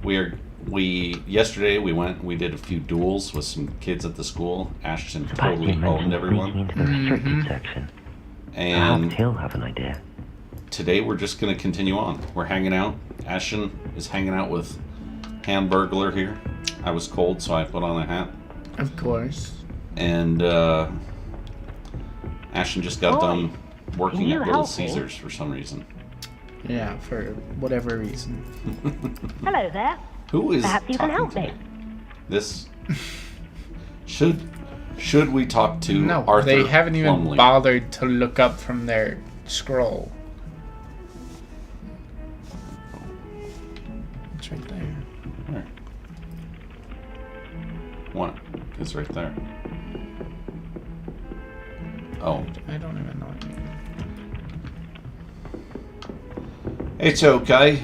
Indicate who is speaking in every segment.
Speaker 1: Yesterday we did a few duels with some kids at the school. Ashton totally owned everyone.
Speaker 2: Into the restricted section.
Speaker 1: And
Speaker 2: he'll have an idea.
Speaker 1: Today we're just going to continue on. We're hanging out. Ashton is hanging out with Hamburglar here. I was cold, so I put on a hat.
Speaker 3: Of course.
Speaker 1: And Ashton just got done working at Little Caesars for some reason.
Speaker 3: Yeah, for whatever reason.
Speaker 4: Hello there.
Speaker 1: Who is
Speaker 4: Perhaps you can help
Speaker 1: talking
Speaker 4: me.
Speaker 1: This should we talk to
Speaker 3: No,
Speaker 1: Arthur
Speaker 3: they haven't even
Speaker 1: Plumley?
Speaker 3: bothered to look up from their scroll. It's right there.
Speaker 1: Where? What? It's right there. Oh.
Speaker 3: I don't even know.
Speaker 1: It's okay.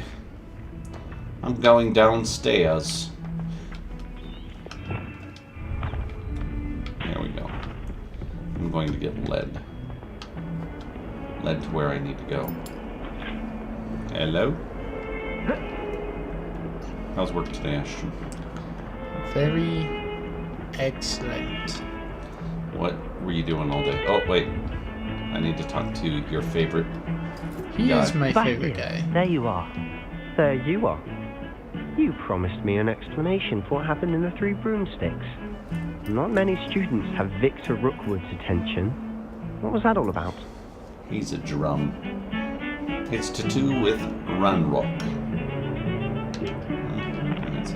Speaker 1: I'm going downstairs. There we go. I'm going to get led. Led to where I need to go. Hello? How's work today, Ashton?
Speaker 3: Very excellent.
Speaker 1: What were you doing all day? Oh, wait. I need to talk to your favorite
Speaker 3: He
Speaker 1: guy.
Speaker 3: is my favorite
Speaker 2: Sebastian,
Speaker 3: guy.
Speaker 2: there you are. There you are. You promised me an explanation for what happened in the Three Broomsticks. Not many students have Victor Rookwood's attention. What was that all about?
Speaker 1: He's a drum. It's to do with Ranrock.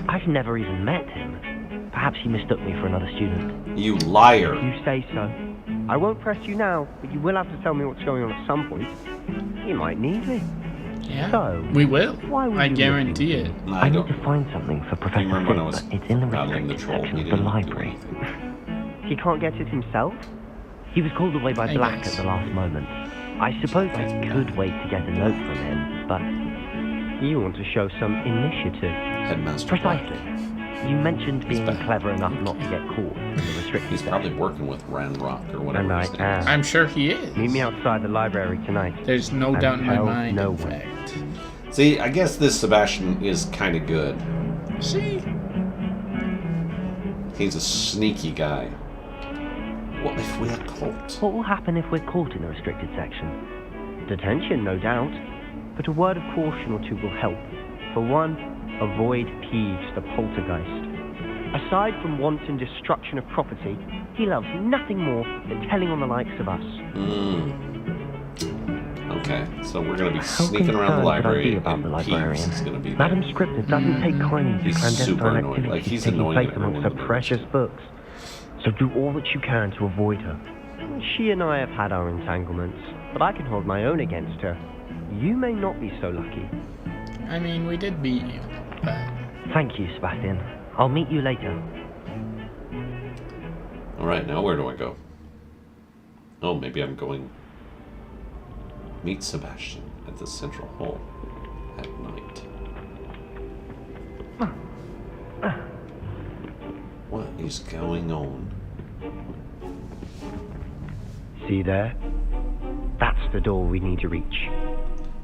Speaker 2: I've never even met him. Perhaps he mistook me for another student.
Speaker 1: You liar!
Speaker 2: You say so. I won't press you now, but you will have to tell me what's going on at some point. You might need me.
Speaker 3: Yeah,
Speaker 2: So,
Speaker 3: we will.
Speaker 2: why would
Speaker 3: I
Speaker 2: you
Speaker 3: guarantee it.
Speaker 1: No,
Speaker 2: I need
Speaker 1: don't.
Speaker 2: to find something for Professor
Speaker 1: remember when I
Speaker 2: Finn,
Speaker 1: was
Speaker 2: but it's in the
Speaker 1: battling the
Speaker 2: restricted
Speaker 1: troll?
Speaker 2: section
Speaker 1: He
Speaker 2: of the
Speaker 1: didn't do
Speaker 2: library.
Speaker 1: anything.
Speaker 2: He can't get it himself? He was called away by
Speaker 3: I
Speaker 2: Black
Speaker 3: guess.
Speaker 2: at the last moment. I suppose I could wait to get a note from him, but you want to show some initiative.
Speaker 1: Headmaster Black.
Speaker 2: Precisely. You mentioned being
Speaker 1: back.
Speaker 2: clever enough not to get caught in the restricted
Speaker 1: He's
Speaker 2: section.
Speaker 1: probably working with Ranrock or whatever
Speaker 2: And
Speaker 1: his
Speaker 2: I
Speaker 1: name is.
Speaker 2: am.
Speaker 3: I'm sure he is.
Speaker 2: Meet me outside the library tonight.
Speaker 3: There's no
Speaker 2: And
Speaker 3: doubt in my
Speaker 2: tell
Speaker 3: mind,
Speaker 2: no
Speaker 3: in
Speaker 2: one.
Speaker 3: fact.
Speaker 1: See, I guess this Sebastian is kind of good.
Speaker 3: See?
Speaker 1: He's a sneaky guy. What if we're caught?
Speaker 2: What will happen if we're caught in the restricted section? Detention, no doubt. But a word of caution or two will help. For one, avoid Peeves the poltergeist. Aside from wanton destruction of property, he loves nothing more than telling on the likes of us.
Speaker 1: Okay, so we're going to be
Speaker 2: How
Speaker 1: sneaking around the
Speaker 2: concerned should I
Speaker 1: library,
Speaker 2: be about
Speaker 1: and
Speaker 2: the
Speaker 1: Peeves
Speaker 2: librarian?
Speaker 1: is going to be there.
Speaker 2: Madam Scripner doesn't take kindly to
Speaker 1: He's super
Speaker 2: clandestine
Speaker 1: annoying.
Speaker 2: activities
Speaker 1: Like, he's
Speaker 2: taking
Speaker 1: annoying
Speaker 2: place
Speaker 1: at
Speaker 2: amongst her
Speaker 1: everyone.
Speaker 2: precious books. So do all that you can to avoid her. She and I have had our entanglements, but I can hold my own against her. You may not be so lucky.
Speaker 3: I mean, we did beat you, but...
Speaker 2: Thank you, Sebastian. I'll meet you later.
Speaker 1: Alright, now where do I go? Oh, maybe I'm going... Meet Sebastian at the Central Hall at night. What is going on?
Speaker 2: See there? That's the door we need to reach.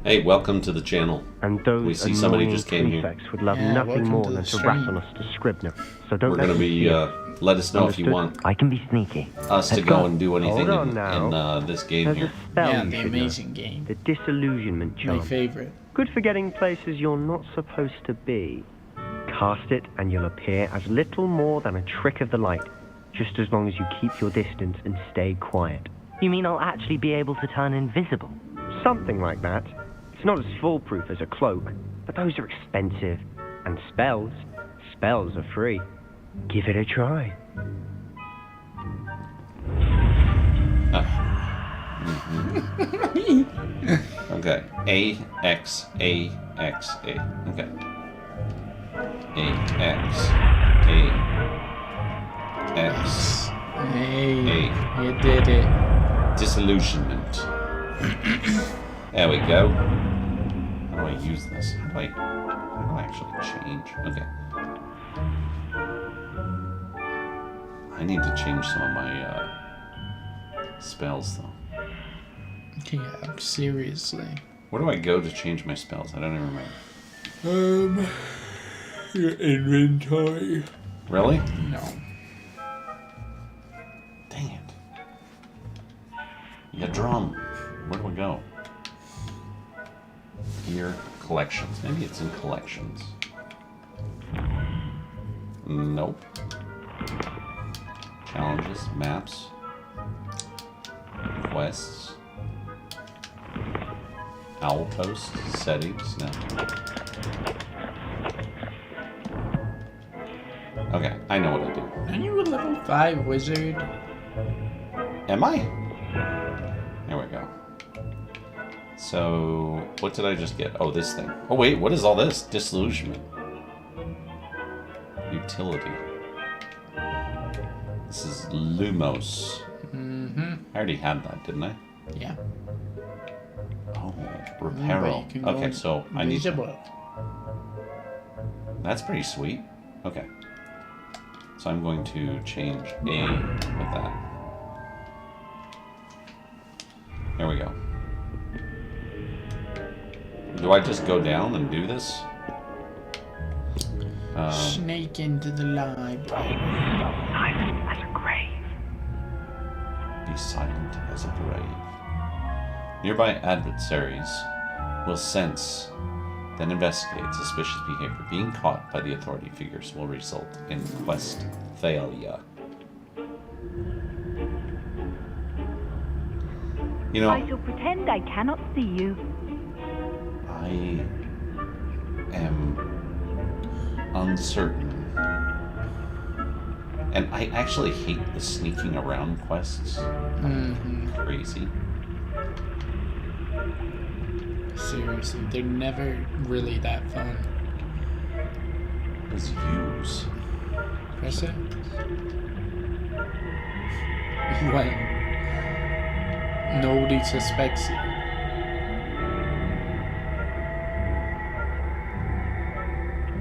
Speaker 1: Hey, welcome to the channel.
Speaker 2: And those
Speaker 1: We see somebody
Speaker 2: annoying
Speaker 1: just came here.
Speaker 2: prefects would love
Speaker 3: Yeah,
Speaker 2: nothing
Speaker 3: welcome
Speaker 2: more
Speaker 3: to
Speaker 2: than
Speaker 3: the
Speaker 2: to rat
Speaker 3: stream.
Speaker 2: on us to Scribner. So don't
Speaker 1: We're
Speaker 2: let
Speaker 1: going to
Speaker 2: them
Speaker 1: be,
Speaker 2: see it.
Speaker 1: let us know if you
Speaker 2: Understood?
Speaker 1: want
Speaker 2: I can be sneaky.
Speaker 1: us to
Speaker 2: Let's
Speaker 1: go and do anything
Speaker 2: Hold on now.
Speaker 1: in this game
Speaker 2: There's
Speaker 1: here.
Speaker 2: a spell
Speaker 3: Yeah,
Speaker 2: you
Speaker 3: the
Speaker 2: should know.
Speaker 3: amazing game.
Speaker 2: The disillusionment
Speaker 3: My
Speaker 2: charm.
Speaker 3: favorite.
Speaker 2: Good for getting places you're not supposed to be. Cast it and you'll appear as little more than a trick of the light, just as long as you keep your distance and stay quiet.
Speaker 4: You mean I'll actually be able to turn invisible?
Speaker 2: Something like that. It's not as foolproof as a cloak, but those are expensive. And spells are free. Give it a try.
Speaker 1: Okay. A X A X A. Okay. A X A X.
Speaker 3: Hey,
Speaker 1: Hey.
Speaker 3: you did it.
Speaker 1: Disillusionment. There we go. How do I use this? How do I actually change? Okay. I need to change some of my spells though.
Speaker 3: Yeah, seriously.
Speaker 1: Where do I go to change my spells? I don't even remember.
Speaker 3: Your inventory.
Speaker 1: Really?
Speaker 3: No.
Speaker 1: Dang it. Yeah, drum. Where do we go? Gear, collections. Maybe it's in collections. Nope. Challenges, maps, quests, owl posts, settings. No. Okay, I know what I do.
Speaker 3: Are you a level 5 wizard?
Speaker 1: Am I? There we go. So, what did I just get? Oh, this thing. Oh, wait, what is all this? Disillusionment. Utility. This is Lumos.
Speaker 3: Mm-hmm.
Speaker 1: I already had that, didn't I?
Speaker 3: Yeah.
Speaker 1: Oh,
Speaker 3: But
Speaker 1: Reparo.
Speaker 3: you can go
Speaker 1: Okay, so I need...
Speaker 3: invisible.
Speaker 1: That's pretty sweet. Okay. So I'm going to change A with that. There we go. Do I just go down and do this?
Speaker 3: Snake into the library.
Speaker 4: Silent as a grave.
Speaker 1: Be silent as a grave. Nearby adversaries will sense, then investigate suspicious behavior. Being caught by the authority figures will result in quest failure. You know,
Speaker 4: I shall pretend I cannot see you.
Speaker 1: I am uncertain. And I actually hate the sneaking around quests.
Speaker 3: Mm-hmm.
Speaker 1: Crazy.
Speaker 3: Seriously, they're never really that fun.
Speaker 1: Let's use.
Speaker 3: Press it. Well, nobody suspects you.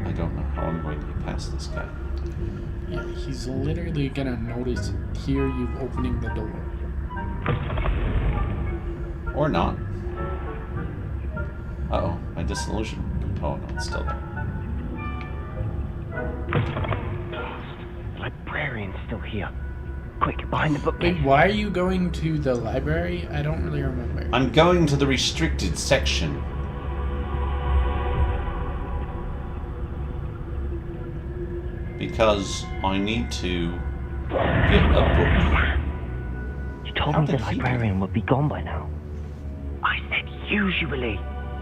Speaker 1: I don't know how I'm going to get past this guy.
Speaker 3: Yeah, he's literally gonna hear you opening the door.
Speaker 1: Or not. Uh-oh, my disillusion. Oh, no, it's still there.
Speaker 2: The librarian's still here. Quick, behind the bookcase.
Speaker 3: Wait, why are you going to the library? I don't really remember.
Speaker 1: I'm going to the restricted section. Because I need to get a book.
Speaker 2: You told
Speaker 1: How
Speaker 2: me the
Speaker 1: did he-
Speaker 2: librarian would be gone by now. I said usually,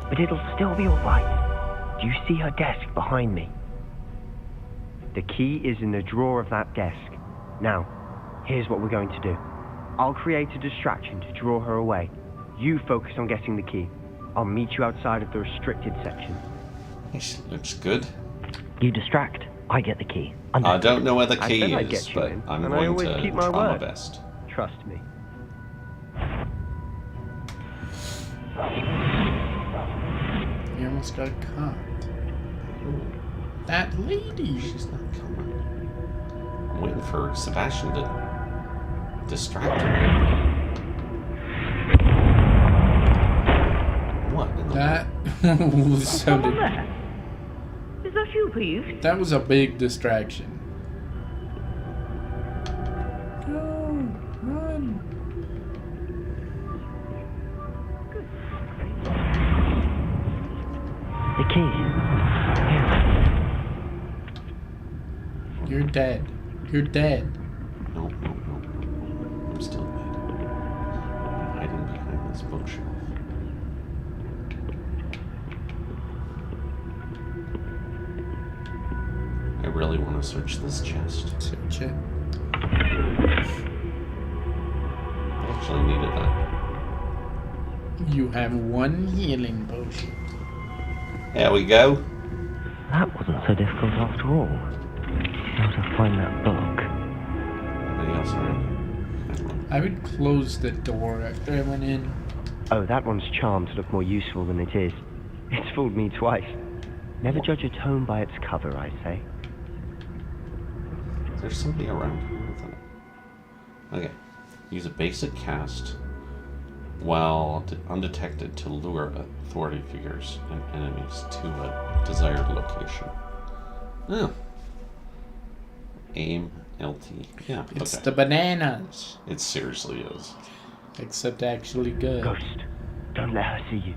Speaker 2: but it'll still be alright. Do you see her desk behind me? The key is in the drawer of that desk. Now, here's what we're going to do. I'll create a distraction to draw her away. You focus on getting the key. I'll meet you outside of the restricted section.
Speaker 1: This looks good.
Speaker 2: You distract, I get the key.
Speaker 1: I don't know where the
Speaker 2: I
Speaker 1: key
Speaker 2: said I'd
Speaker 1: is,
Speaker 2: get you
Speaker 1: but
Speaker 2: in,
Speaker 1: I'm
Speaker 2: and I
Speaker 1: going
Speaker 2: always
Speaker 1: to
Speaker 2: keep my
Speaker 1: try my
Speaker 2: word.
Speaker 1: best.
Speaker 2: Trust me.
Speaker 3: You almost got caught. That lady.
Speaker 1: She's not coming. I'm waiting for Sebastian to distract her. What in the
Speaker 3: That
Speaker 4: Someone
Speaker 3: sounded.
Speaker 4: there? Is that you, please?
Speaker 3: That was a big distraction. Go, run.
Speaker 2: The key.
Speaker 3: You're dead. You're dead.
Speaker 1: No, no, no, no. I'm still dead. I'm hiding behind this bookshelf. I really want to search this chest.
Speaker 3: Search it.
Speaker 1: I actually needed that.
Speaker 3: You have one healing potion.
Speaker 1: There we go.
Speaker 2: That wasn't so difficult after all. How to find that book.
Speaker 1: Anybody else around?
Speaker 3: I would close the door after I went in.
Speaker 2: Oh, that one's charmed to look more useful than it is. It's fooled me twice. Never judge a tome by its cover, I say.
Speaker 1: There's somebody around here. I thought. Okay. Use a basic cast while undetected to lure authority figures and enemies to a desired location. Oh. Aim LT. Yeah.
Speaker 3: It's
Speaker 1: okay.
Speaker 3: the bananas.
Speaker 1: It seriously is.
Speaker 3: Except actually good.
Speaker 2: Ghost, don't let her see you.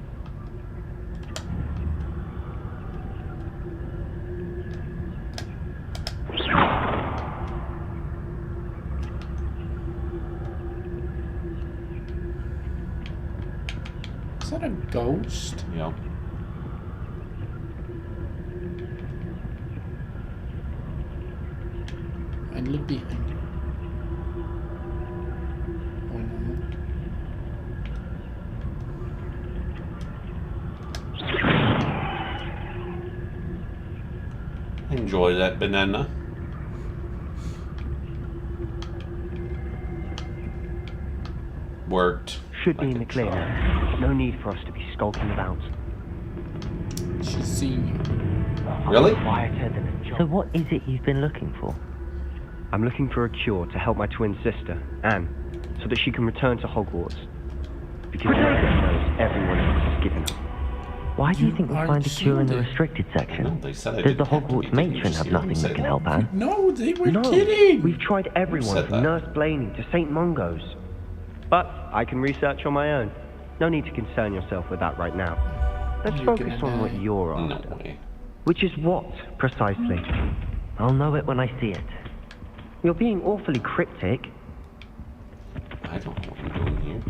Speaker 3: Is that a ghost?
Speaker 1: Yeah.
Speaker 3: I look behind you. Oh no.
Speaker 1: Enjoy that banana. Worked.
Speaker 2: Should be
Speaker 1: Like
Speaker 2: in the
Speaker 1: a
Speaker 2: clear
Speaker 1: charm.
Speaker 2: now. No need for us to be skulking about.
Speaker 3: She's seen you.
Speaker 1: Really?
Speaker 2: Quieter than a job.
Speaker 5: So what is it you've been looking for?
Speaker 2: I'm looking for a cure to help my twin sister, Anne, so that she can return to Hogwarts. Because everyone knows everyone else is given her.
Speaker 5: Why do you
Speaker 3: You
Speaker 5: think we'll
Speaker 3: aren't
Speaker 5: find a cure in the
Speaker 3: shielded.
Speaker 5: restricted
Speaker 1: No,
Speaker 5: section?
Speaker 1: they said I
Speaker 5: Does the
Speaker 1: didn't have to be.
Speaker 5: Hogwarts
Speaker 1: Didn't you
Speaker 5: matron
Speaker 1: just
Speaker 5: have
Speaker 1: hear them
Speaker 5: nothing
Speaker 1: say
Speaker 5: that can
Speaker 1: that?
Speaker 5: help Anne?
Speaker 3: No, they were
Speaker 2: No,
Speaker 3: kidding.
Speaker 2: we've tried everyone
Speaker 1: said
Speaker 2: from
Speaker 1: that?
Speaker 2: Nurse Blaney to St. Mungo's. But I can research on my own. No need to concern yourself with that right now. Let's
Speaker 3: You're
Speaker 2: focus
Speaker 3: gonna
Speaker 2: on what
Speaker 3: die.
Speaker 2: you're
Speaker 1: No
Speaker 2: after.
Speaker 1: way.
Speaker 2: Which is what, precisely?
Speaker 5: I'll know it when I see it.
Speaker 2: You're being awfully cryptic.
Speaker 1: I don't know what I'm doing here.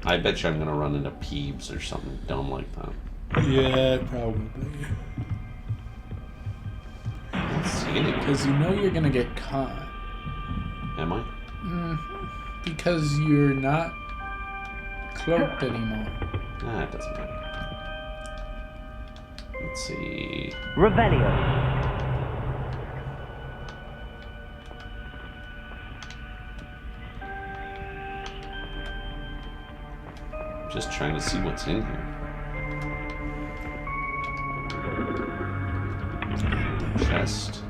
Speaker 1: I bet you I'm gonna run into Peeves or something dumb like that.
Speaker 3: Yeah, probably.
Speaker 1: I don't see anything.
Speaker 3: Because you know you're gonna get caught.
Speaker 1: Am I?
Speaker 3: Because you're not cloaked anymore.
Speaker 1: Nah, it doesn't matter. Let's see.
Speaker 2: Revelio.
Speaker 1: Just trying to see what's in here. Chest.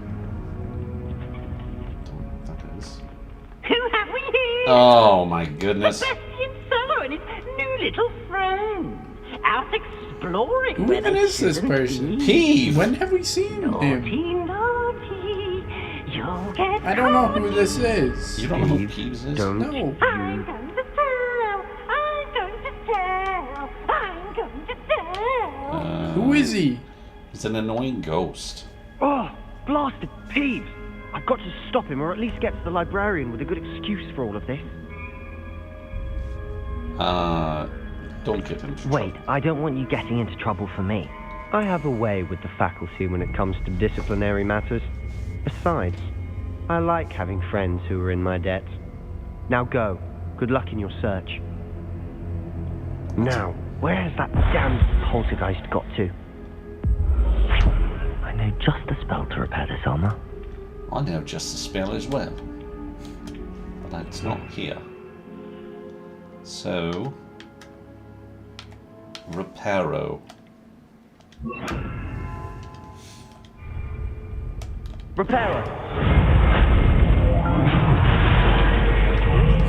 Speaker 1: Don't know what that is.
Speaker 4: Who have we here?
Speaker 1: Oh my goodness.
Speaker 4: Sebastian Summer and his new little friend. Out exploring.
Speaker 3: Who
Speaker 4: where
Speaker 3: even
Speaker 4: they
Speaker 3: is this
Speaker 4: shouldn't
Speaker 3: person?
Speaker 4: be.
Speaker 1: Peeve!
Speaker 3: When have we seen him?
Speaker 4: Naughty, naughty. You'll get
Speaker 3: I don't know who
Speaker 4: caught.
Speaker 3: this is.
Speaker 1: You don't know who
Speaker 2: Peeves,
Speaker 1: Peeves is?
Speaker 2: don't
Speaker 3: No.
Speaker 4: I'm going to tell. I'm going to tell. I'm going to tell.
Speaker 3: Who is he?
Speaker 1: He's an annoying ghost.
Speaker 2: Oh, blasted Peeves! I've got to stop him, or at least get to the librarian with a good excuse for all of this.
Speaker 1: Don't get him.
Speaker 5: Wait, I don't want you getting into trouble for me.
Speaker 2: I have a way with the faculty when it comes to disciplinary matters. Besides, I like having friends who are in my debt. Now go. Good luck in your search. Now, where has that damned poltergeist got to?
Speaker 5: I know just the spell to repair this armor.
Speaker 1: I know just the spell as well. But it's not here. So... Reparo.
Speaker 2: Repairer!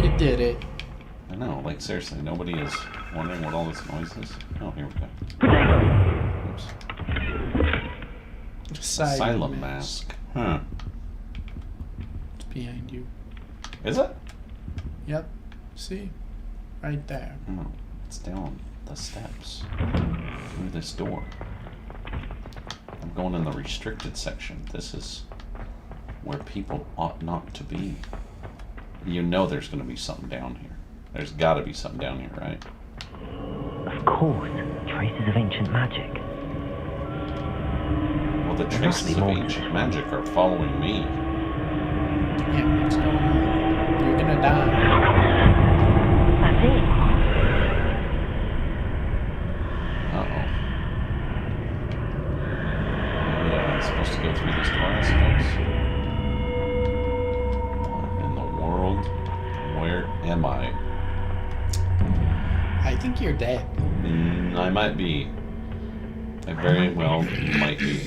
Speaker 3: You did it.
Speaker 1: I know, like seriously, nobody is wondering what all this noise is. Oh, here we go. Oops. Asylum mask. Huh.
Speaker 3: It's behind you.
Speaker 1: Is it?
Speaker 3: Yep. See? Right there.
Speaker 1: No, it's down the steps. Through this door. I'm going in the restricted section. This is where people ought not to be. You know there's going to be something down here. There's got to be something down here, right?
Speaker 5: Of course, traces of ancient magic.
Speaker 1: Well, the
Speaker 5: There must
Speaker 1: traces
Speaker 5: be
Speaker 1: of
Speaker 5: more to
Speaker 1: ancient
Speaker 5: this.
Speaker 1: magic are following me.
Speaker 3: Yeah, what's going on? You're gonna die.
Speaker 5: That's it.
Speaker 1: Uh-oh. Yeah, I'm supposed to go through this door, I suppose. What in the world? Where am I?
Speaker 3: I think you're dead.
Speaker 1: I might be. I very well might be.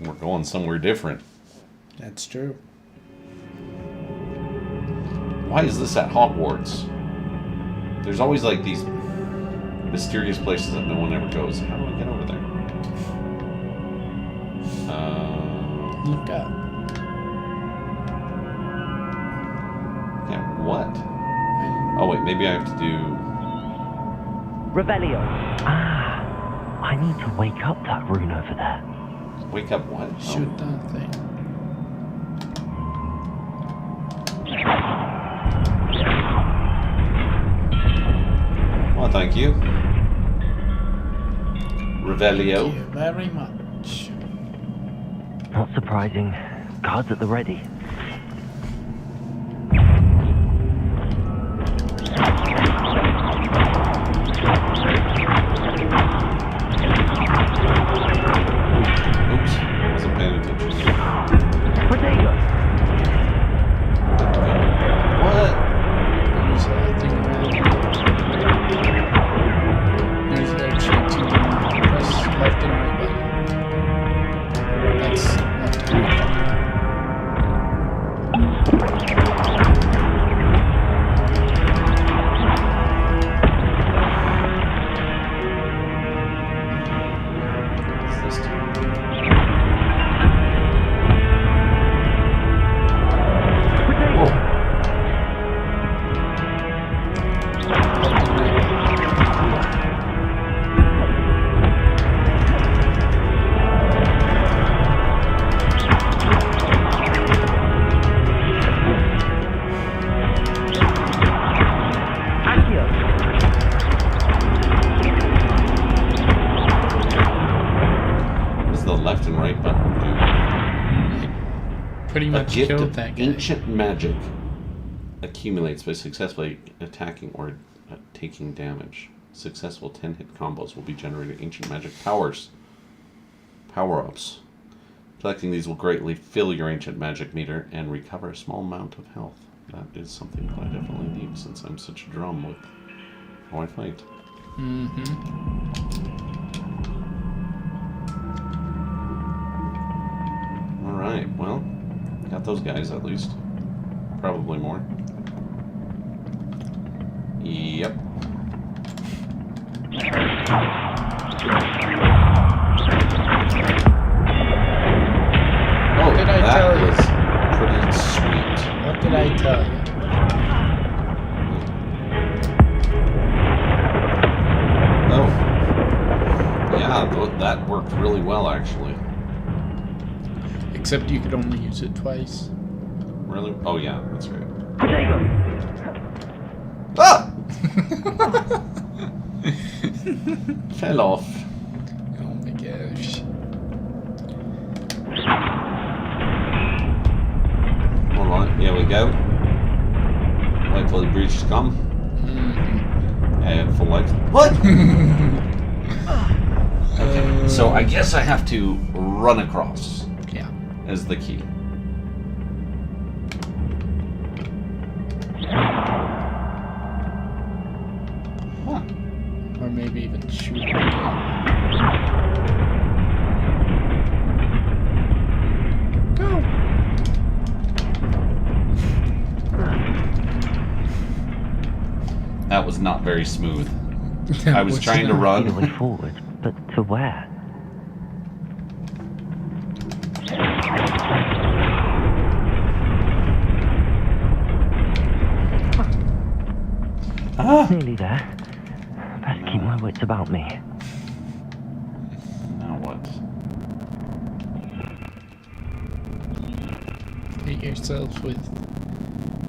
Speaker 1: We're going somewhere different.
Speaker 3: That's true.
Speaker 1: Why is this at Hogwarts? There's always like these Mysterious places that no one ever goes. How do I get over there?
Speaker 3: Look up.
Speaker 1: Yeah, what? Oh wait, maybe I have to do...
Speaker 2: Revelio.
Speaker 5: Ah, I need to wake up that rune over there.
Speaker 1: Wake up what?
Speaker 3: Shoot that thing.
Speaker 1: Well, thank you. Revelio.
Speaker 3: Thank you very much.
Speaker 5: Not surprising. Guards at the ready.
Speaker 1: Oops, wasn't paying attention.
Speaker 5: Protego!
Speaker 1: What?
Speaker 3: There's that thing around. There's actually two press left and right button. That's left and right button.
Speaker 1: What's this do?
Speaker 5: Protego!
Speaker 3: Left and right button.
Speaker 5: Accio!
Speaker 1: What does the left and right button do?
Speaker 3: Pretty
Speaker 1: A
Speaker 3: much
Speaker 1: gift
Speaker 3: killed
Speaker 1: of
Speaker 3: that guy.
Speaker 1: ancient magic accumulates by successfully attacking or taking damage. Successful 10-hit combos will be generated ancient magic powers. Power-ups. Collecting these will greatly fill your ancient magic meter and recover a small amount of health. That is something that I definitely need since I'm such a drum with how I fight. Alright, well, got those guys at least. Probably more. Yep. Oh,
Speaker 3: did I
Speaker 1: that
Speaker 3: tell you?
Speaker 1: was pretty sweet.
Speaker 3: What did I tell you?
Speaker 1: Oh. Yeah, that worked really well, actually.
Speaker 3: Except you could only use it twice.
Speaker 1: Really? Oh, yeah, that's right.
Speaker 5: Protego!
Speaker 1: Ah! Fell off.
Speaker 3: Oh my gosh.
Speaker 1: Alright, here we go. Wait for the bridge to come. And for life. What? Okay, so I guess I have to run across
Speaker 3: Yeah.
Speaker 1: as the key. Huh.
Speaker 3: Or maybe even shoot it. Go!
Speaker 1: That was not very smooth. I was trying to
Speaker 5: The way
Speaker 1: run.
Speaker 5: forward, but to where?
Speaker 1: Ah!
Speaker 5: Nearly there. Best keep my wits about me.
Speaker 1: Now what?
Speaker 3: Hit yourself with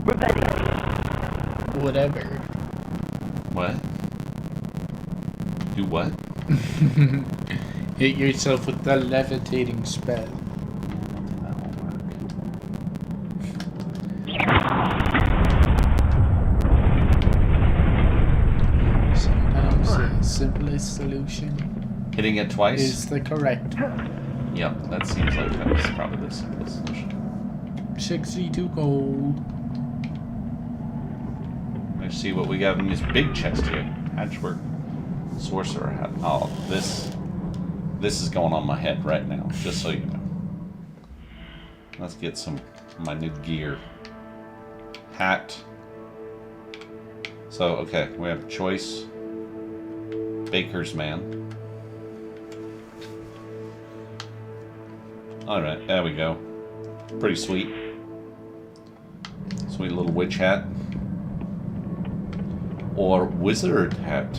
Speaker 5: Revelio!
Speaker 3: whatever.
Speaker 1: What? Do what?
Speaker 3: Hit yourself with the levitating spell.
Speaker 1: That won't work.
Speaker 3: Sometimes the simplest solution
Speaker 1: Hitting it twice?
Speaker 3: is the correct.
Speaker 1: Yep, that seems like that was probably the simplest solution.
Speaker 3: 62 gold.
Speaker 1: Let's see what we got in this big chest here. Patchwork. Sorcerer hat. Oh, this is going on my head right now, just so you know. Let's get some of my new gear. Hat. So, okay, we have choice. baker's man. Alright, there we go. Pretty sweet. Sweet little witch hat. Or wizard hat.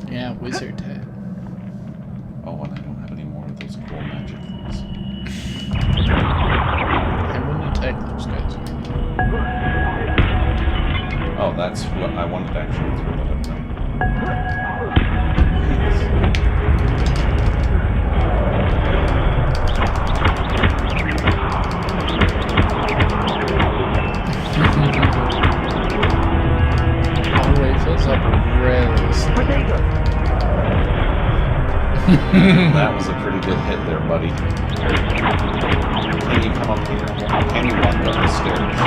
Speaker 3: Yeah, wizard hat.
Speaker 1: Oh, and I don't have any more of those cool magic things.
Speaker 3: I wouldn't attack those guys.
Speaker 1: Oh, that's what I wanted to actually throw that up there.
Speaker 3: Oh, wait, fills up really slow.
Speaker 1: That was a pretty good hit there, buddy. Can you come up here? Can you walk up the stairs?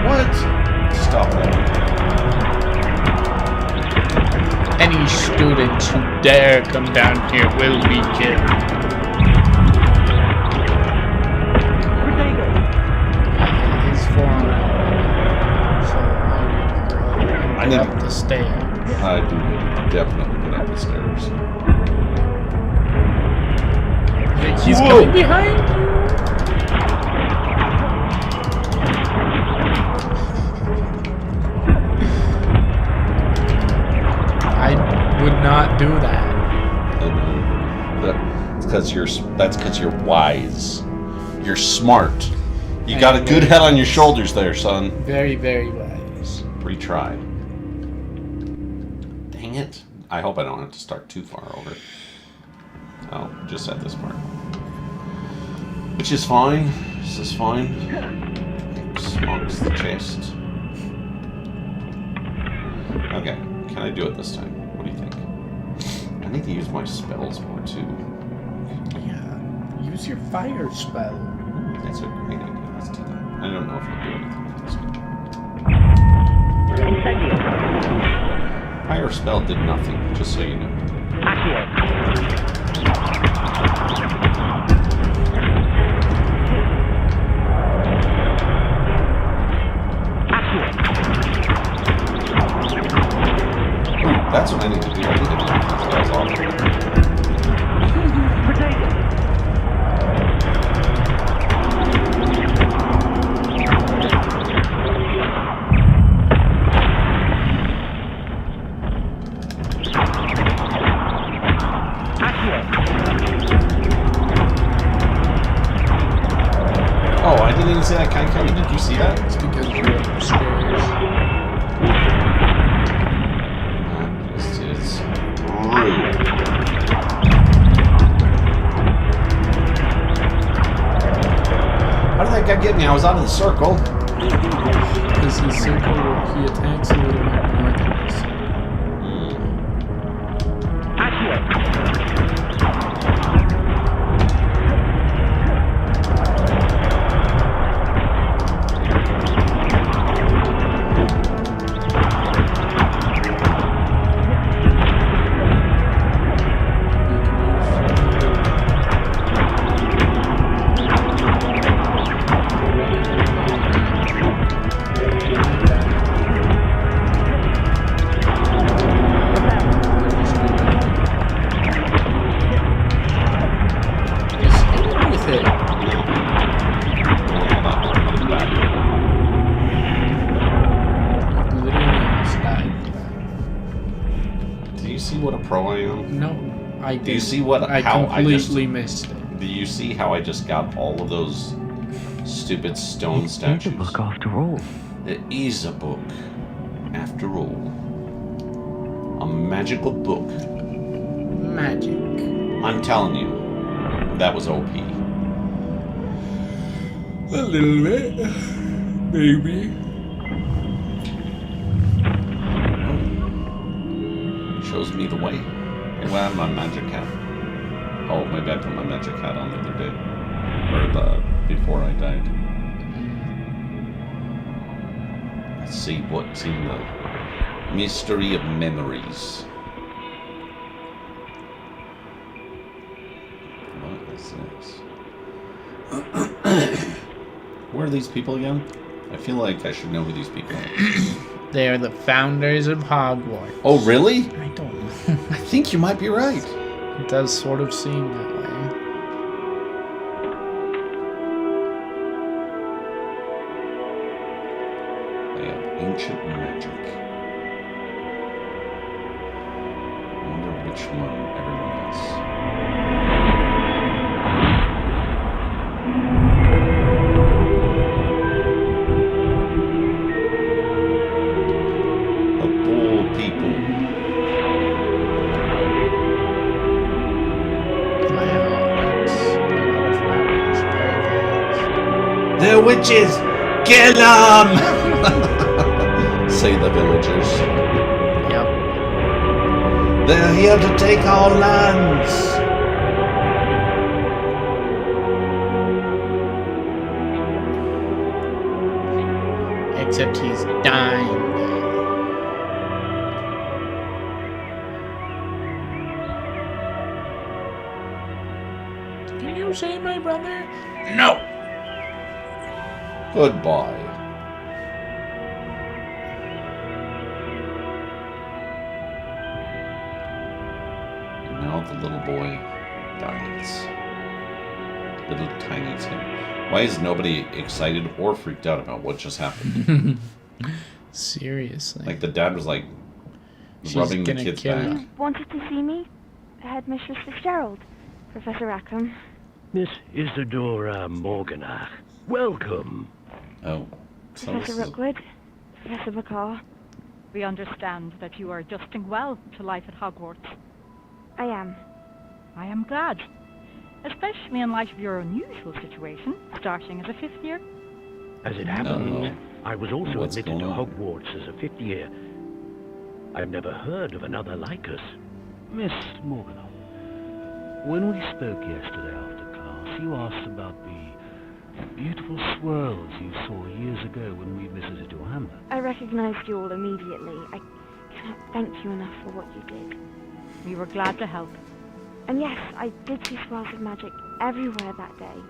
Speaker 1: What? Stop that.
Speaker 3: Any students who dare come down here will be killed. His forearm. So I need to get up the stairs.
Speaker 1: I do need to definitely get up the stairs.
Speaker 3: He's
Speaker 1: Whoa.
Speaker 3: coming behind you. I would not do that.
Speaker 1: That's because you're wise. You're smart. You got a good head on your shoulders there, son.
Speaker 3: Very, very wise.
Speaker 1: Retry. Dang it. I hope I don't have to start too far over. Oh, just at this part. Which is fine. This is fine. Smokes the chest. Okay, can I do it this time? What do you think? I need to use my spells more too.
Speaker 3: Yeah. Use your fire spell.
Speaker 1: That's a great idea. Let's do that. I don't know if I'll do anything with this one.
Speaker 5: Incendio.
Speaker 1: Fire spell did nothing, just so you know.
Speaker 5: Accio.
Speaker 1: That's what I need to do. I need to knock these guys off.
Speaker 5: Potato.
Speaker 1: Oh, I didn't even see that kind coming. Did you see that?
Speaker 3: It's because you're upstairs.
Speaker 1: This is rude. How did that guy get me? I was out of the circle.
Speaker 3: Because he attacks a little bit more than this.
Speaker 1: Do you see what?
Speaker 3: I
Speaker 1: how
Speaker 3: completely missed it.
Speaker 1: Do you see how I just got all of those stupid stone statues?
Speaker 2: It's a book after all.
Speaker 1: It is a book, after all. A magical book.
Speaker 3: Magic.
Speaker 1: I'm telling you, that was OP.
Speaker 3: A little bit, maybe.
Speaker 1: Shows me the way. Hey, where am my magic hat? Oh, maybe I put my magic hat on the other day. Or before I died. Let's see what's in the mystery of memories. What Who are these people again? I feel like I should know who these people are.
Speaker 3: They are the founders of Hogwarts.
Speaker 1: Oh, really?
Speaker 3: I don't know.
Speaker 1: I think you might be right.
Speaker 3: It does sort of seem that way.
Speaker 1: They have ancient magic. I wonder which one everyone else. The bull people.
Speaker 3: Clowns, flowers, pervers.
Speaker 1: They're witches! Kill them! Say the villagers.
Speaker 3: Yep.
Speaker 1: They're here to take our lands!
Speaker 3: Except he's dying. Can you say my brother?
Speaker 1: No! Goodbye. And now the little boy dies. Little tiny Tim. Why is nobody excited or freaked out about what just happened?
Speaker 3: Seriously.
Speaker 1: Like the dad was like
Speaker 3: She's
Speaker 1: rubbing the
Speaker 3: gonna
Speaker 1: kid's
Speaker 3: kill
Speaker 1: back.
Speaker 3: him.
Speaker 4: You wanted to see me? Headmistress Fitzgerald. Professor Rackham.
Speaker 6: Miss Isadora Morganach, welcome.
Speaker 1: Oh. So this
Speaker 4: Professor
Speaker 1: is-
Speaker 4: Rookwood. Professor McCaw.
Speaker 7: We understand that you are adjusting well to life at Hogwarts.
Speaker 4: I am.
Speaker 7: I am glad, especially in light of your unusual situation, starting as a fifth year.
Speaker 6: As it happens,
Speaker 1: No.
Speaker 6: I was also
Speaker 1: What's
Speaker 6: admitted to
Speaker 1: going on?
Speaker 6: Hogwarts as a fifth year. I've never heard of another like us.
Speaker 8: Miss Morganoff, when we spoke yesterday after class, you asked about the beautiful swirls you saw years ago when we visited your hamlet.
Speaker 4: I recognized you all immediately. I cannot thank you enough for what you did.
Speaker 7: We were glad to help.
Speaker 4: And yes, I did see swirls of magic everywhere that day.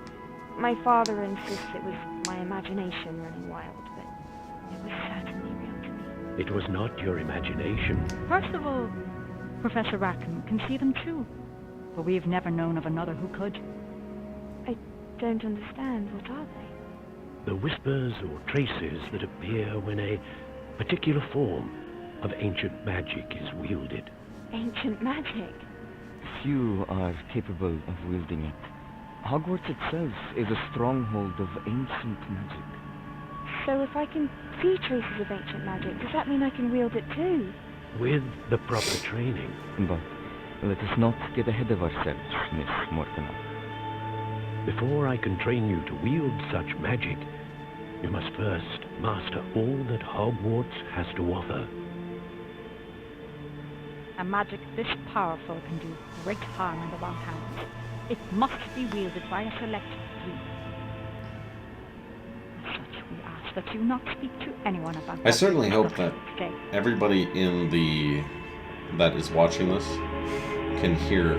Speaker 4: My father insists it was my imagination running wild, but it was certainly real to me.
Speaker 6: It was not your imagination.
Speaker 7: First of all, Professor Rackham can see them too, but we've never known of another who could.
Speaker 4: I don't understand. What are they?
Speaker 6: The whispers or traces that appear when a particular form of ancient magic is wielded.
Speaker 4: Ancient magic.
Speaker 9: Few are capable of wielding it. Hogwarts itself is a stronghold of ancient magic.
Speaker 4: So if I can see traces of ancient magic, does that mean I can wield it too?
Speaker 6: With the proper training.
Speaker 9: But let us not get ahead of ourselves, Miss Morganoff.
Speaker 6: Before I can train you to wield such magic, you must first master all that Hogwarts has to offer.
Speaker 7: A magic this powerful can do great harm in the wrong hands. It must be wielded by a select few. As such, we ask that you not speak to anyone about
Speaker 1: I
Speaker 7: what
Speaker 1: certainly
Speaker 7: we
Speaker 1: hope
Speaker 7: discussed
Speaker 1: that
Speaker 7: today.
Speaker 1: everybody that is watching this can hear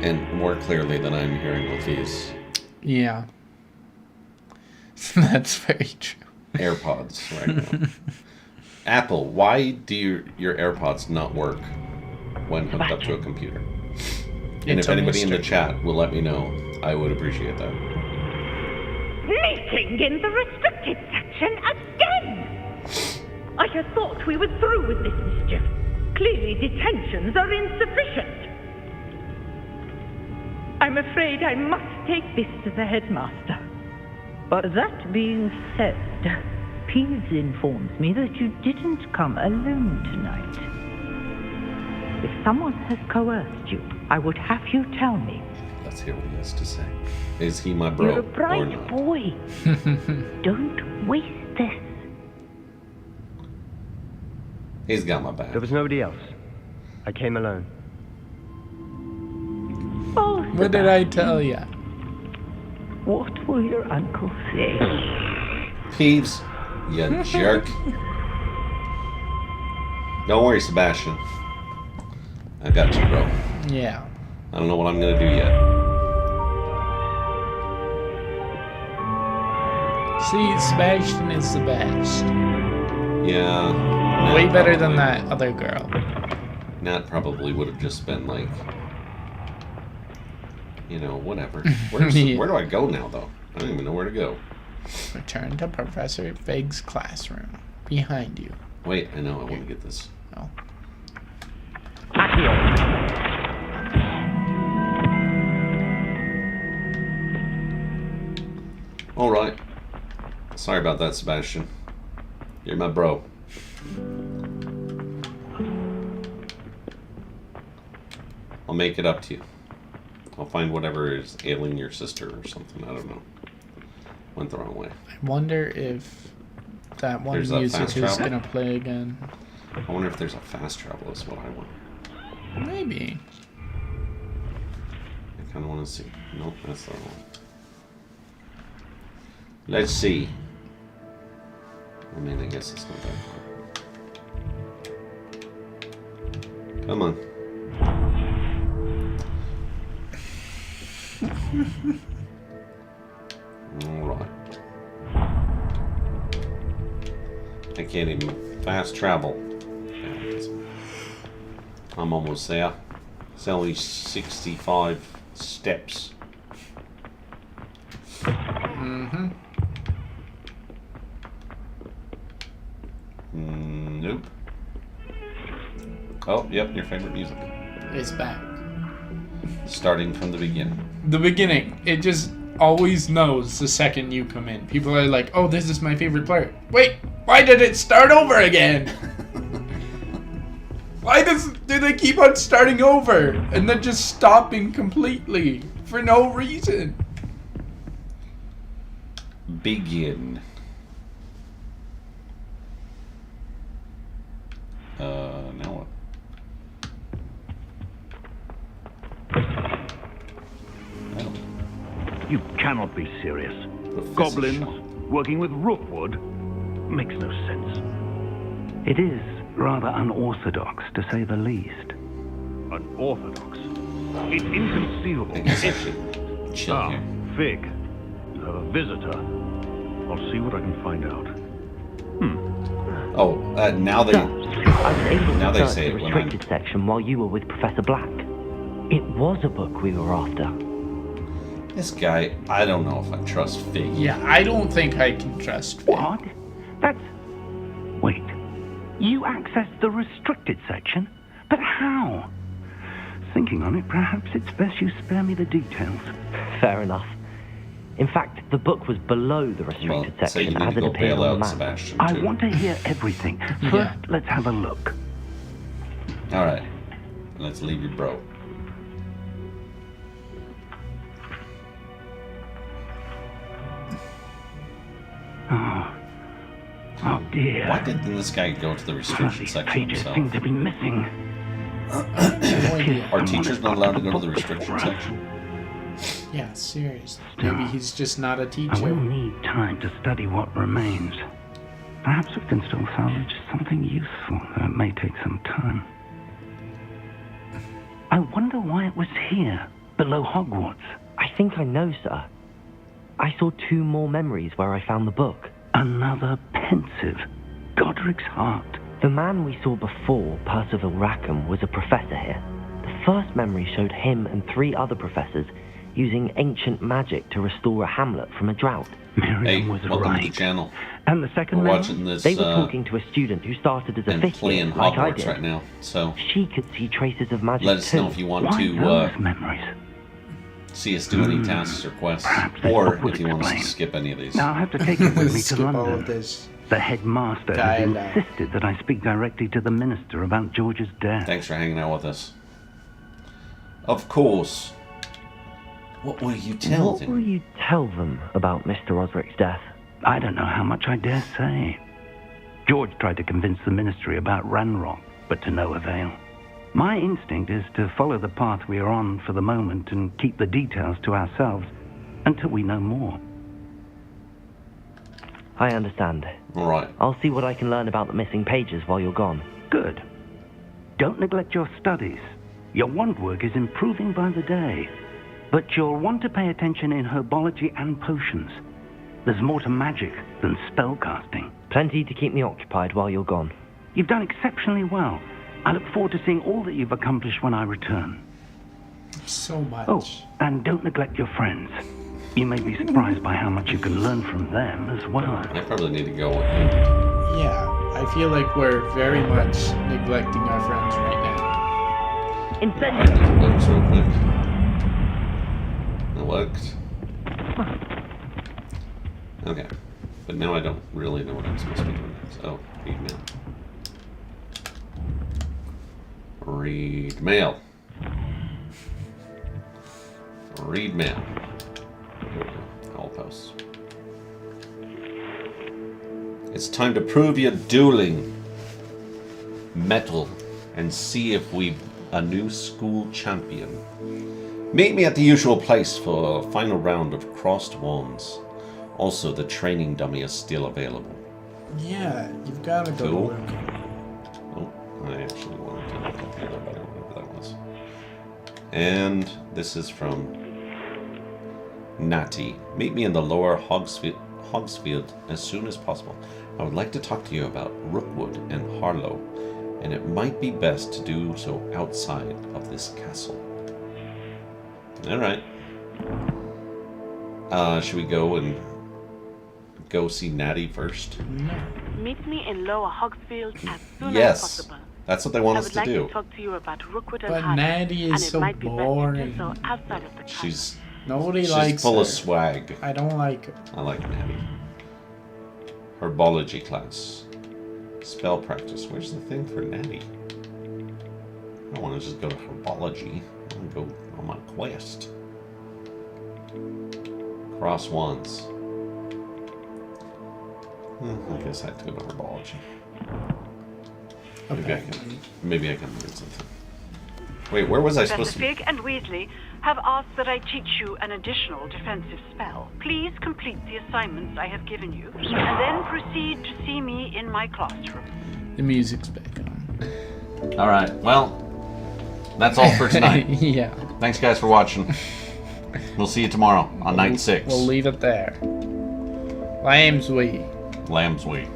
Speaker 1: and more clearly than I'm hearing with these
Speaker 3: Yeah. That's very true.
Speaker 1: AirPods right now. Apple, why do your AirPods not work when hooked up to a computer? And
Speaker 3: It's
Speaker 1: if
Speaker 3: a
Speaker 1: anybody in the
Speaker 3: mystery.
Speaker 1: chat will let me know, I would appreciate that.
Speaker 4: Meeting in the restricted section again!
Speaker 10: I had thought we were through with this mischief. Clearly detentions are insufficient. I'm afraid I must take this to the headmaster.
Speaker 11: But that being said, Peeves informs me that you didn't come alone tonight. If someone has coerced you, I would have you tell me.
Speaker 1: Let's hear what he has to say. Is he my bro
Speaker 11: You're a
Speaker 1: or
Speaker 11: bright
Speaker 1: not?
Speaker 11: boy. Don't waste this.
Speaker 1: He's got my back.
Speaker 2: There was nobody else. I came alone.
Speaker 11: Oh,
Speaker 3: What did I tell ya?
Speaker 11: what will your uncle say?
Speaker 1: Peeves, you jerk. Don't worry, Sebastian. I got you, bro.
Speaker 3: Yeah.
Speaker 1: I don't know what I'm gonna do yet.
Speaker 3: See, Sebastian is the best.
Speaker 1: Yeah.
Speaker 3: Way better than that other girl.
Speaker 1: Nat probably would have just been like, you know, whatever. Where do I go now, though? I don't even know where to go.
Speaker 3: Return to Professor Fig's classroom. Behind you.
Speaker 1: Wait, I know. I want to get this.
Speaker 3: Oh.
Speaker 1: All right. Sorry about that, Sebastian. You're my bro. I'll make it up to you. I'll find whatever is ailing your sister or something. I don't know. Went the wrong way.
Speaker 3: I wonder if that one
Speaker 1: There's a
Speaker 3: music
Speaker 1: fast
Speaker 3: is
Speaker 1: travel?
Speaker 3: gonna play again.
Speaker 1: I wonder if there's a fast travel is what I want.
Speaker 3: Maybe.
Speaker 1: I kind of want to see. Nope, that's the wrong one. Let's see. I mean, I guess it's not that far. Come on. Alright. I can't even fast travel. I'm almost there. It's only 65 steps.
Speaker 3: Mm-hmm.
Speaker 1: Nope. Oh, yep, your favorite music.
Speaker 3: It's back.
Speaker 1: Starting from the beginning.
Speaker 3: The beginning. It just always knows the second you come in. People are like, oh, this is my favorite player. Wait, why did it start over again? Why do they keep on starting over and then just stopping completely for no reason?
Speaker 1: Begin. Now what?
Speaker 6: You cannot be serious.
Speaker 1: Professor
Speaker 6: Goblins
Speaker 1: Shaw.
Speaker 6: working with rookwood makes no sense. It is rather unorthodox, to say the least. Unorthodox? It's inconceivable.
Speaker 1: I guess I should chill here.
Speaker 6: Fig, you have a visitor. I'll see what I can find out.
Speaker 1: Oh, now they...
Speaker 2: I was able
Speaker 1: Now
Speaker 2: to
Speaker 1: they
Speaker 2: search
Speaker 1: say
Speaker 2: the
Speaker 1: it when I'm...
Speaker 2: restricted section while you were with Professor Black. It was a book we were after.
Speaker 1: This guy, I don't know if I trust Fig.
Speaker 3: Yeah, I don't think I can trust Fig.
Speaker 6: What? That's... Wait. You accessed the restricted section? But how? Thinking on it, perhaps it's best you spare me the details.
Speaker 2: Fair enough. In fact, the book was below the restricted
Speaker 1: Well, so you
Speaker 2: section
Speaker 1: need
Speaker 2: as
Speaker 1: to
Speaker 2: it
Speaker 1: go
Speaker 2: appeared
Speaker 1: bail
Speaker 2: on the
Speaker 1: out
Speaker 2: map.
Speaker 1: Sebastian,
Speaker 6: I
Speaker 1: too.
Speaker 6: want to hear everything. First,
Speaker 3: Yeah.
Speaker 6: let's have a look.
Speaker 1: Alright. Let's leave you, bro.
Speaker 6: Oh dear.
Speaker 1: Why didn't this guy go to the restriction
Speaker 6: These
Speaker 1: section
Speaker 6: pages
Speaker 1: himself?
Speaker 6: seem to be missing.
Speaker 1: Are teachers not allowed to go to the restriction section?
Speaker 3: Yeah, seriously. Maybe he's just not a
Speaker 6: I will
Speaker 3: teacher.
Speaker 6: need time to study what remains. Perhaps we can still salvage something useful, though it may take some time. I wonder why it was here, below Hogwarts.
Speaker 2: I think I know, sir. I saw 2 more memories where I found the book.
Speaker 6: Another pensive, Godric's heart.
Speaker 2: The man we saw before, Percival Rackham, was a professor here. The first memory showed him and 3 other professors using ancient magic to restore a hamlet from a drought.
Speaker 6: Miriam
Speaker 1: Hey,
Speaker 6: was
Speaker 1: welcome to
Speaker 6: right.
Speaker 1: the channel.
Speaker 6: And the second
Speaker 1: We're
Speaker 6: memory?
Speaker 1: watching this
Speaker 2: They were talking to a student who started as a
Speaker 1: and
Speaker 2: 5th
Speaker 1: playing
Speaker 2: year, like I
Speaker 1: Hogwarts
Speaker 2: did.
Speaker 1: right now. So
Speaker 2: She could see traces of magic
Speaker 1: let us
Speaker 2: too.
Speaker 1: know if you want
Speaker 6: Why
Speaker 1: to
Speaker 6: those memories?
Speaker 1: see us do any tasks or quests,
Speaker 6: Perhaps this
Speaker 1: or
Speaker 6: book would
Speaker 1: if you want us to
Speaker 6: explain.
Speaker 1: skip any of these.
Speaker 6: Now I'll have to take it with me to
Speaker 3: Skip all of
Speaker 6: London.
Speaker 3: this.
Speaker 6: The headmaster has
Speaker 3: Dialogue.
Speaker 6: insisted that I speak directly to the minister about George's death.
Speaker 1: Thanks for hanging out with us. Of course. What will you tell
Speaker 2: What
Speaker 1: them?
Speaker 2: will you tell them about Mr. Osric's death?
Speaker 6: I don't know how much I dare say. George tried to convince the ministry about Ranrock, but to no avail. My instinct is to follow the path we are on for the moment and keep the details to ourselves until we know more.
Speaker 2: I understand.
Speaker 1: Alright.
Speaker 2: I'll see what I can learn about the missing pages while you're gone.
Speaker 6: Good. Don't neglect your studies. Your wand work is improving by the day. But you'll want to pay attention in herbology and potions. There's more to magic than spellcasting.
Speaker 2: Plenty to keep me occupied while you're gone.
Speaker 6: You've done exceptionally well. I look forward to seeing all that you've accomplished when I return.
Speaker 3: So much.
Speaker 6: Oh, and don't neglect your friends. You may be surprised by how much you can learn from them as well.
Speaker 1: I probably need to go.
Speaker 3: Yeah, I feel like we're very much neglecting our friends right now.
Speaker 1: Alright, these books real quick. It worked. Okay. But now I don't really know what I'm supposed to be doing next. Oh, read mail. Read mail. Read mail. Here we go. All posts. It's time to prove your dueling mettle and see if we've a new school champion. Meet me at the usual place for a final round of crossed wands. Also, the training dummy is still available.
Speaker 3: Yeah, you've got to go
Speaker 1: Cool.
Speaker 3: to work.
Speaker 1: Oh, I actually wanted to look up here, but I don't know whatever that was. And this is from Natty. Meet me in the lower Hogsfield as soon as possible. I would like to talk to you about Rookwood and Harlow, and it might be best to do so outside of this castle. Alright. Should we go see Natty first?
Speaker 12: Meet me in Lower Hogsfield as soon as
Speaker 1: Yes.
Speaker 12: possible.
Speaker 1: That's what they want us to
Speaker 12: I would
Speaker 1: do.
Speaker 12: like to talk to you about Rookwood and
Speaker 3: But
Speaker 12: Harlow,
Speaker 3: Natty is
Speaker 12: and it
Speaker 3: so
Speaker 12: might be best to
Speaker 3: boring.
Speaker 12: do so outside of the castle.
Speaker 3: Nobody
Speaker 1: She's
Speaker 3: likes
Speaker 1: full
Speaker 3: her.
Speaker 1: of swag.
Speaker 3: I don't like her.
Speaker 1: I like Natty. Herbology class. Spell practice. Where's the thing for Natty? I don't want to just go to herbology. I want to go on my quest. Cross wands. I guess I have to go to herbology. Maybe I can do something. Wait, where was I supposed to be?
Speaker 12: Fig and Weasley have asked that I teach you an additional defensive spell. Please complete the assignments I have given you, and then proceed to see me in my classroom.
Speaker 3: The music's back on.
Speaker 1: Alright, well, that's all for tonight.
Speaker 3: Yeah.
Speaker 1: Thanks, guys, for watching. We'll see you tomorrow on night 6.
Speaker 3: We'll leave it there. Lambswe.
Speaker 1: Lambswe.